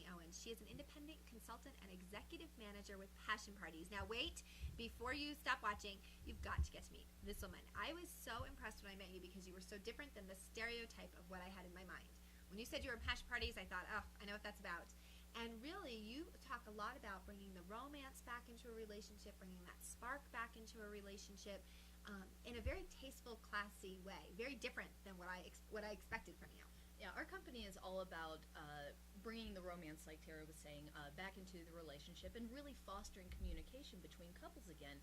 Owens. She is an independent consultant and executive manager with Passion Parties. Now wait, before you stop watching, you've got to get to meet this woman. I was so impressed when I met you because you were so different than the stereotype of what I had in my mind. When you said you were in Passion Parties, I thought, oh, I know what that's about. And really, you talk a lot about bringing the romance back into a relationship, bringing that spark back into a relationship, in a very tasteful, classy way. Very different than what I expected from you. Yeah, our company is all about bringing the romance, like Tara was saying, back into the relationship and really fostering communication between couples again.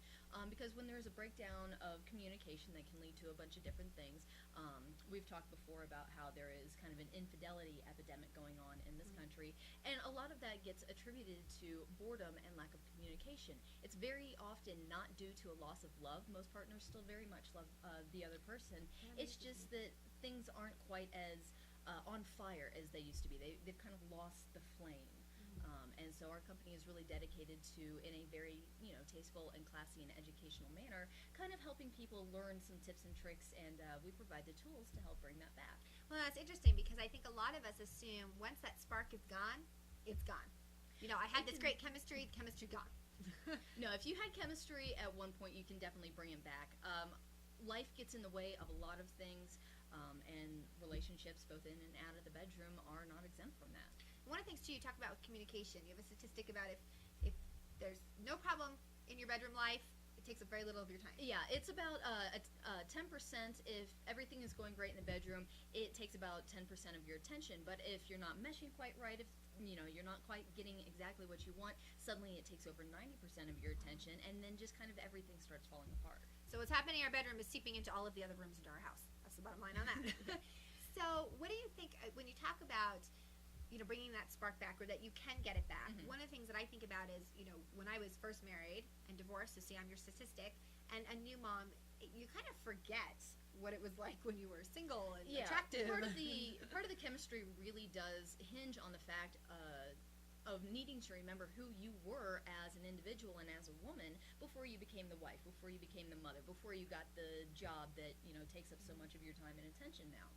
Because when there's a breakdown of communication, that can lead to a bunch of different things. We've talked before about how there is kind of an infidelity epidemic going on in this country, and a lot of that gets attributed to boredom and lack of communication. It's very often not due to a loss of love. Most partners still very much love the other person. It's just that things aren't quite as on fire as they used to be. They've kind of lost the flame. And so our company is really dedicated to, in a very tasteful and classy and educational manner, kind of helping people learn some tips and tricks, and we provide the tools to help bring that back. Well, that's interesting because I think a lot of us assume once that spark is gone, it's gone. I had this great chemistry gone. No, if you had chemistry at one point, you can definitely bring it back. Life gets in the way of a lot of things, and relationships, both in and out of the bedroom, are not exempt from that. One of the things, too, you talk about with communication. You have a statistic about if there's no problem in your bedroom life, it takes up very little of your time. Yeah, it's about 10%. If everything is going great in the bedroom, it takes about 10% of your attention. But if you're not meshing quite right, if you're not quite getting exactly what you want, suddenly it takes over 90% of your attention, and then just kind of everything starts falling apart. So what's happening in our bedroom is seeping into all of the other rooms in our house. That's the bottom line on that. So what do you think when you talk about bringing that spark back, or that you can get it back? One of the things that I think about is, when I was first married and divorced, so see, I'm your statistic, and a new mom, you kind of forget what it was like when you were single and attractive. Part of the chemistry really does hinge on the fact of needing to remember who you were as an individual and as a woman before you became the wife, before you became the mother, before you got the job that takes up so much of your time and attention now.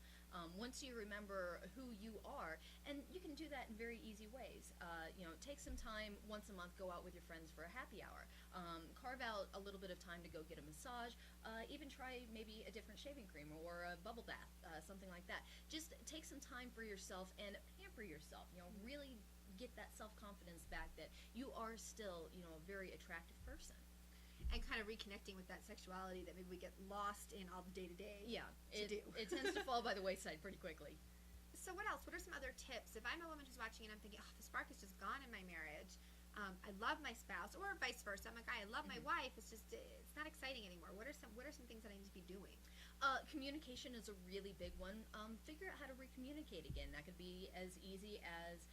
Once you remember who you are, and you can do that in very easy ways. Take some time once a month, go out with your friends for a happy hour. Carve out a little bit of time to go get a massage. Even try maybe a different shaving cream or a bubble bath, something like that. Just take some time for yourself and pamper yourself. Really get that self-confidence back that you are still, a very attractive person. And kind of reconnecting with that sexuality that maybe we get lost in all the day-to-day. Yeah, it tends to fall by the wayside pretty quickly. So what else? What are some other tips? If I'm a woman who's watching and I'm thinking, oh, the spark is just gone in my marriage, I love my spouse, or vice versa. I'm a guy, I love my wife. It's not exciting anymore. What are some things that I need to be doing? Communication is a really big one. Figure out how to recommunicate again. That could be as easy as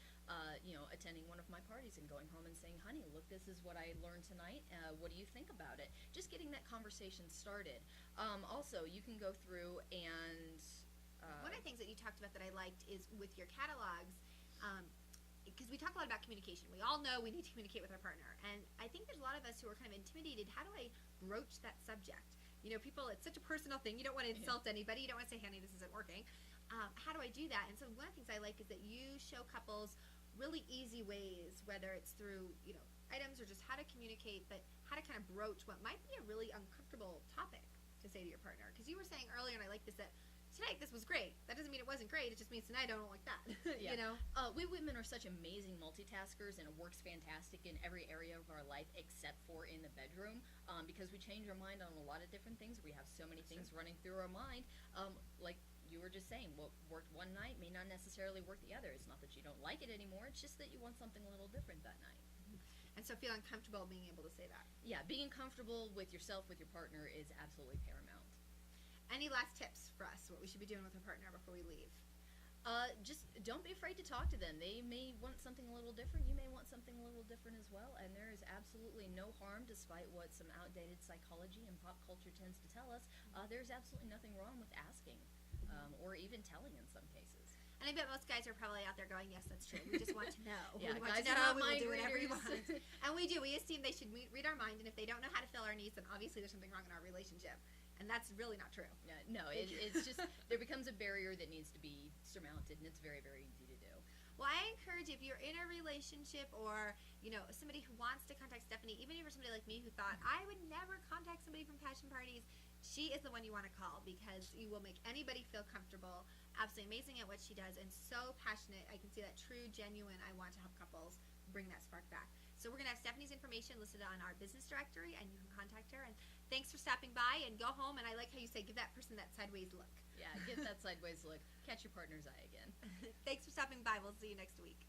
attending one of my parties and going home and saying, honey, look, this is what I learned tonight. What do you think about it? Just getting that conversation started. Also, you can go through and... one of the things that you talked about that I liked is with your catalogs, because we talk a lot about communication. We all know we need to communicate with our partner. And I think there's a lot of us who are kind of intimidated. How do I broach that subject? People, it's such a personal thing. You don't want to insult anybody. You don't want to say, honey, this isn't working. How do I do that? And so one of the things I like is that you show couples really easy ways, whether it's through, items or just how to communicate, but how to kind of broach what might be a really uncomfortable topic to say to your partner. Because you were saying earlier, and I like this, that tonight this was great. That doesn't mean it wasn't great. It just means tonight I don't like that. We women are such amazing multitaskers, and it works fantastic in every area of our life except for in the bedroom, because we change our mind on a lot of different things. We have so many things running through our mind, like you were just saying, what worked one night may not necessarily work the other. It's not that you don't like it anymore. It's just that you want something a little different that night. And so feeling comfortable being able to say that. Yeah, being comfortable with yourself, with your partner, is absolutely paramount. Any last tips for us, what we should be doing with our partner before we leave? Just don't be afraid to talk to them. They may want something a little different. You may want something a little different as well. And there is absolutely no harm, despite what some outdated psychology and pop culture tends to tell us. There's absolutely nothing wrong with asking, or even telling in some cases. And I bet most guys are probably out there going, yes, that's true. We just want to know. Yeah, we want guys to are know. not We will mind do whatever we readers. want. And we do. We assume they should read our mind. And if they don't know how to fill our needs, then obviously there's something wrong in our relationship. And that's really not true. No, it's just there becomes a barrier that needs to be surmounted, and it's very, very easy to do. Well, I encourage, if you're in a relationship or, somebody who wants to contact Stephanie, even if you're somebody like me who thought, I would never contact somebody from Passion Parties, she is the one you want to call, because you will make anybody feel comfortable. Absolutely amazing at what she does, and so passionate. I can see that true, genuine, I want to help couples bring that spark back. So we're going to have Stephanie's information listed on our business directory, and you can contact her. And thanks for stopping by, and go home. And I like how you say, give that person that sideways look. Yeah, give that sideways look. Catch your partner's eye again. Thanks for stopping by. We'll see you next week.